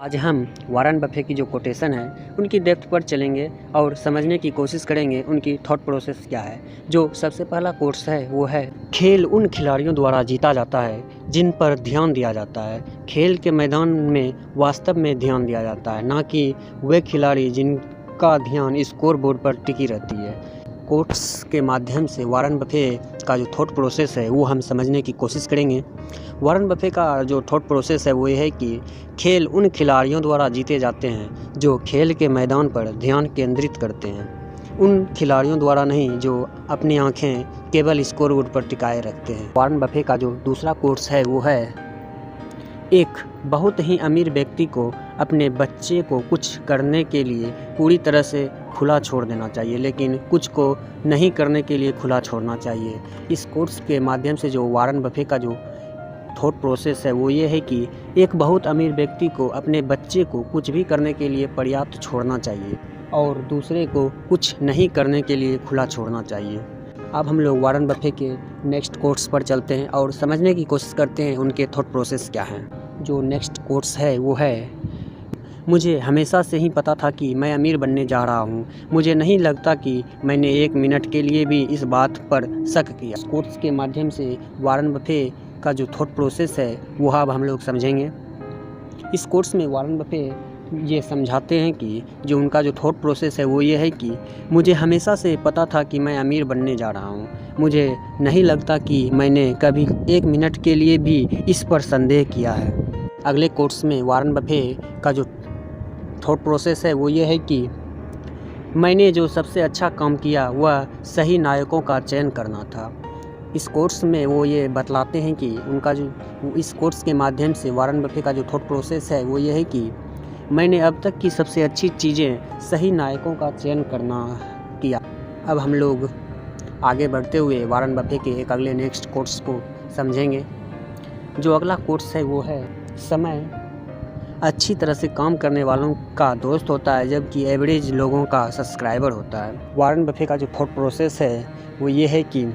आज हम वारन बफे की जो कोटेशन है उनकी डेप्थ पर चलेंगे और समझने की कोशिश करेंगे उनकी थॉट प्रोसेस क्या है। जो सबसे पहला कोट्स है वो है, खेल उन खिलाड़ियों द्वारा जीता जाता है जिन पर ध्यान दिया जाता है। खेल के मैदान में वास्तव में ध्यान दिया जाता है, ना कि वे खिलाड़ी जिनका ध्यान स्कोर बोर्ड पर टिकी रहती है। कोट्स के माध्यम से वारन बफे का जो थॉट प्रोसेस है वो हम समझने की कोशिश करेंगे। वारन बफे का जो थॉट प्रोसेस है वो ये है कि खेल उन खिलाड़ियों द्वारा जीते जाते हैं जो खेल के मैदान पर ध्यान केंद्रित करते हैं, उन खिलाड़ियों द्वारा नहीं जो अपनी आंखें केवल स्कोर बोर्ड पर टिकाए रखते हैं। वारन बफे का जो दूसरा कोट्स है वो है, एक बहुत ही अमीर व्यक्ति को अपने बच्चे को कुछ करने के लिए पूरी तरह से खुला छोड़ देना चाहिए, लेकिन कुछ को नहीं करने के लिए खुला छोड़ना चाहिए। इस कोर्स के माध्यम से जो वारन बफे का जो थॉट प्रोसेस है वो ये है कि एक बहुत अमीर व्यक्ति को अपने बच्चे को कुछ भी करने के लिए पर्याप्त छोड़ना चाहिए और दूसरे को कुछ नहीं करने के लिए खुला छोड़ना चाहिए। अब हम लोग वारन बफे के नेक्स्ट कोट्स पर चलते हैं और समझने की कोशिश करते हैं उनके थॉट प्रोसेस क्या हैं। जो नेक्स्ट कोट्स है वो है, मुझे हमेशा से ही पता था कि मैं अमीर बनने जा रहा हूँ। मुझे नहीं लगता कि मैंने एक मिनट के लिए भी इस बात पर शक किया। इस कोट्स के माध्यम से वारन बफे का जो थॉट प्रोसेस है वो अब हम लोग समझेंगे। इस कोट्स में वारन बफे ये समझाते हैं कि जो उनका जो थॉट प्रोसेस है वो ये है कि मुझे हमेशा से पता था कि मैं अमीर बनने जा रहा हूँ। मुझे नहीं लगता कि मैंने कभी एक मिनट के लिए भी इस पर संदेह किया है। अगले कोट्स में वारन बफे का जो थॉट प्रोसेस है वो ये है कि मैंने जो सबसे अच्छा काम किया वह सही नायकों का चयन करना था। इस कोर्स में वो ये बतलाते हैं कि उनका जो इस कोर्स के माध्यम से वारन बफे का जो थॉट प्रोसेस है वो ये है कि मैंने अब तक की सबसे अच्छी चीज़ें सही नायकों का चयन करना किया। अब हम लोग आगे बढ़ते हुए वारन बफे के एक अगले नेक्स्ट कोर्स को समझेंगे। जो अगला कोर्स है वो है, समय अच्छी तरह से काम करने वालों का दोस्त होता है जबकि एवरेज लोगों का सब्सक्राइबर होता है। वारन बफे का जो थॉट प्रोसेस है वो ये है कि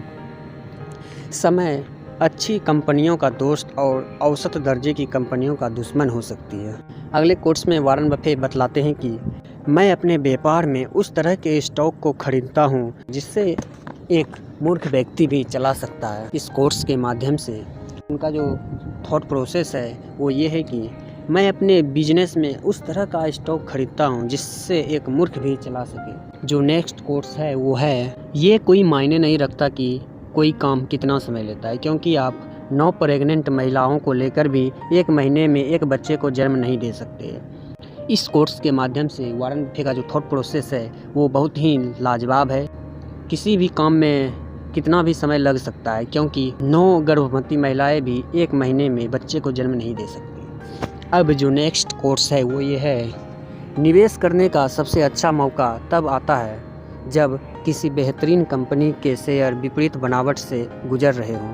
समय अच्छी कंपनियों का दोस्त और औसत दर्जे की कंपनियों का दुश्मन हो सकती है। अगले कोट्स में वारन बफे बतलाते हैं कि मैं अपने व्यापार में उस तरह के स्टॉक को खरीदता हूं जिससे एक मूर्ख व्यक्ति भी चला सकता है। इस कोर्स के माध्यम से उनका जो थॉट प्रोसेस है वो ये है कि मैं अपने बिजनेस में उस तरह का स्टॉक खरीदता हूं जिससे एक मूर्ख भी चला सके। जो नेक्स्ट कोर्स है वो है, ये कोई मायने नहीं रखता कि कोई काम कितना समय लेता है, क्योंकि आप 9 प्रेग्नेंट महिलाओं को लेकर भी एक महीने में एक बच्चे को जन्म नहीं दे सकते। इस कोर्स के माध्यम से वारन बफे का जो थॉट प्रोसेस है वो बहुत ही लाजवाब है। किसी भी काम में कितना भी समय लग सकता है, क्योंकि 9 गर्भवती महिलाएं भी एक महीने में बच्चे को जन्म नहीं दे सकती। अब जो नेक्स्ट कोर्स है वो ये है, निवेश करने का सबसे अच्छा मौका तब आता है जब किसी बेहतरीन कंपनी के शेयर विपरीत बनावट से गुजर रहे हों।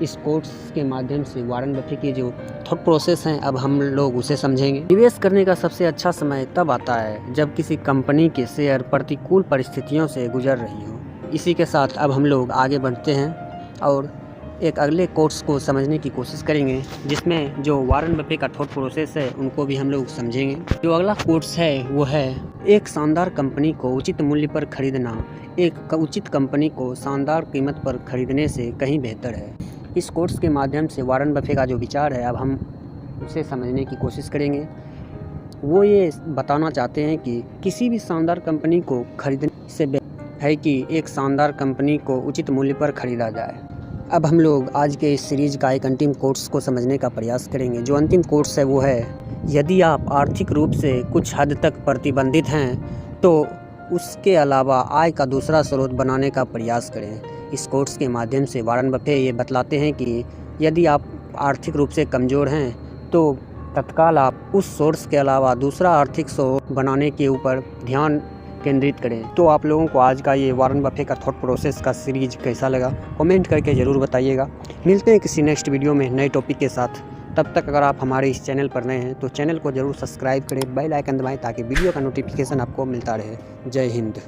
इस कोर्स के माध्यम से वारन बफे की जो थॉट प्रोसेस हैं अब हम लोग उसे समझेंगे। निवेश करने का सबसे अच्छा समय तब आता है जब किसी कंपनी के शेयर प्रतिकूल परिस्थितियों से गुजर रही हो। इसी के साथ अब हम लोग आगे बढ़ते हैं और एक अगले कोर्स को समझने की कोशिश करेंगे जिसमें जो वारन बफे का थॉट प्रोसेस है उनको भी हम लोग समझेंगे। जो अगला कोर्स है वो है, एक शानदार कंपनी को उचित मूल्य पर खरीदना एक उचित कंपनी को शानदार कीमत पर खरीदने से कहीं बेहतर है। इस कोर्स के माध्यम से वारन बफे का जो विचार है अब हम उसे समझने की कोशिश करेंगे। वो ये बताना चाहते हैं कि किसी भी शानदार कंपनी को खरीदने से बेहतर है कि एक शानदार कंपनी को उचित मूल्य पर खरीदा जाए। अब हम लोग आज के इस सीरीज़ का एक अंतिम कोर्स को समझने का प्रयास करेंगे। जो अंतिम कोर्स है वो है, यदि आप आर्थिक रूप से कुछ हद तक प्रतिबंधित हैं तो उसके अलावा आय का दूसरा स्रोत बनाने का प्रयास करें। इस कोर्स के माध्यम से वारन बफे ये बतलाते हैं कि यदि आप आर्थिक रूप से कमज़ोर हैं तो तत्काल आप उस सोर्स के अलावा दूसरा आर्थिक स्रोत बनाने के ऊपर ध्यान केंद्रित करें। तो आप लोगों को आज का ये वारन बफे का थॉट प्रोसेस का सीरीज कैसा लगा कमेंट करके ज़रूर बताइएगा। मिलते हैं किसी नेक्स्ट वीडियो में नए टॉपिक के साथ। तब तक अगर आप हमारे इस चैनल पर नए हैं तो चैनल को ज़रूर सब्सक्राइब करें, बेल आइकन दबाएं ताकि वीडियो का नोटिफिकेशन आपको मिलता रहे। जय हिंद।